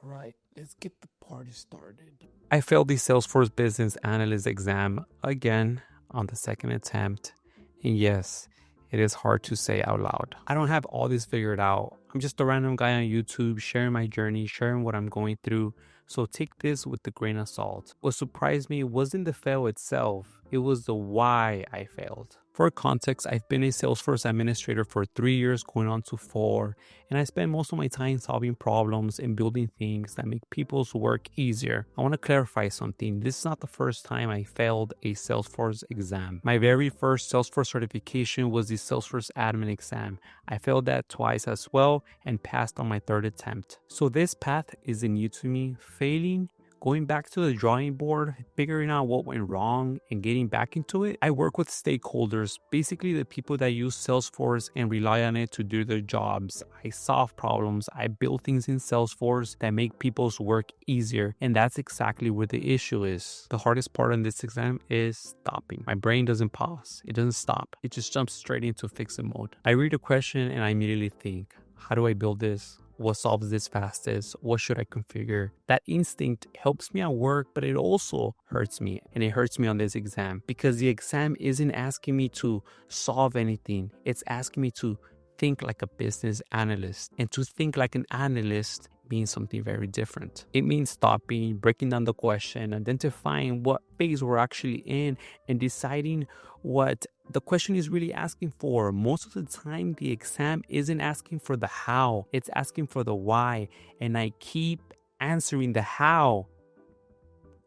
Right, let's get the party started. I failed the Salesforce Business Analyst exam again on the second attempt. And yes, it is hard to say out loud. I don't have all this figured out. I'm just a random guy on YouTube sharing my journey, sharing what I'm going through. So take this with a grain of salt. What surprised me wasn't the fail itself, it was the why I failed. For context, I've been a Salesforce administrator for 3 years, going on to 4, and I spend most of my time solving problems and building things that make people's work easier. I want to clarify something. This is not the first time I failed a Salesforce exam. My very first Salesforce certification was the Salesforce admin exam. I failed that twice as well and passed on my third attempt. So this path isn't new to me. Failing, going back to the drawing board, figuring out what went wrong and getting back into it. I work with stakeholders, basically the people that use Salesforce and rely on it to do their jobs. I solve problems. I build things in Salesforce that make people's work easier. And that's exactly where the issue is. The hardest part in this exam is stopping. My brain doesn't pause. It doesn't stop. It just jumps straight into fix-it mode. I read a question and I immediately think, how do I build this? What solves this fastest? What should I configure? That instinct helps me at work, but it also hurts me. And it hurts me on this exam because the exam isn't asking me to solve anything. It's asking me to think like a business analyst. And to think like an analyst means something very different. It means stopping, breaking down the question, identifying what phase we're actually in, and deciding what the question is really asking for. Most of the time, the exam isn't asking for the how, it's asking for the why. And I keep answering the how.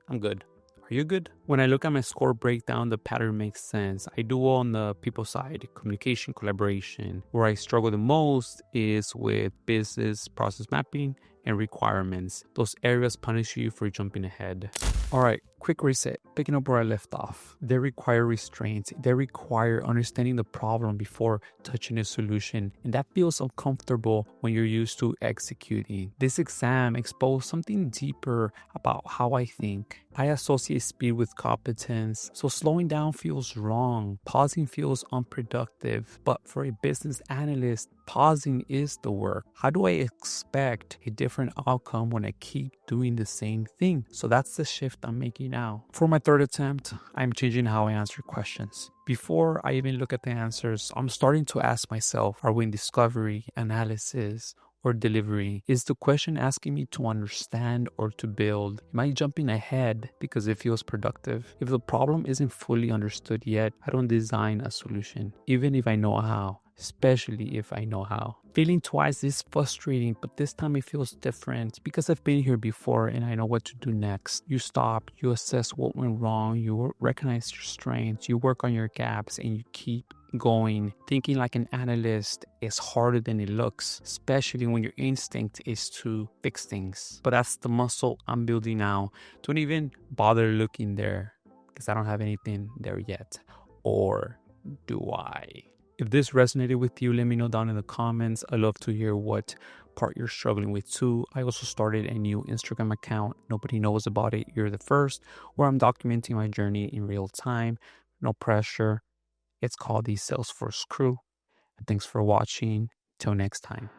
I'm good. Are you good? When I look at my score breakdown, the pattern makes sense. I do well on the people side, communication, collaboration. Where I struggle the most is with business process mapping and requirements. Those areas punish you for jumping ahead. All right, quick reset. Picking up where I left off. They require restraint. They require understanding the problem before touching a solution. And that feels uncomfortable when you're used to executing. This exam exposed something deeper about how I think. I associate speed with competence, so slowing down feels wrong. Pausing feels unproductive. But for a business analyst, pausing is the work. How do I expect a different outcome when I keep doing the same thing? So that's the shift I'm making now. For my third attempt, I'm changing how I answer questions. Before I even look at the answers, I'm starting to ask myself, are we in discovery, analysis, or delivery? Is the question asking me to understand or to build? Am I jumping ahead because it feels productive? If the problem isn't fully understood yet, I don't design a solution, even if I know how. Especially if I know how. Failing twice is frustrating, but this time it feels different because I've been here before and I know what to do next. You stop, you assess what went wrong, you recognize your strengths, you work on your gaps, and you keep going. Thinking like an analyst is harder than it looks, especially when your instinct is to fix things. But that's the muscle I'm building now. Don't even bother looking there because I don't have anything there yet. Or do I? If this resonated with you, let me know down in the comments. I love to hear what part you're struggling with too. I also started a new Instagram account. Nobody knows about it. You're the first, where I'm documenting my journey in real time. No pressure. It's called the Salesforce Crew. Thanks for watching. Till next time.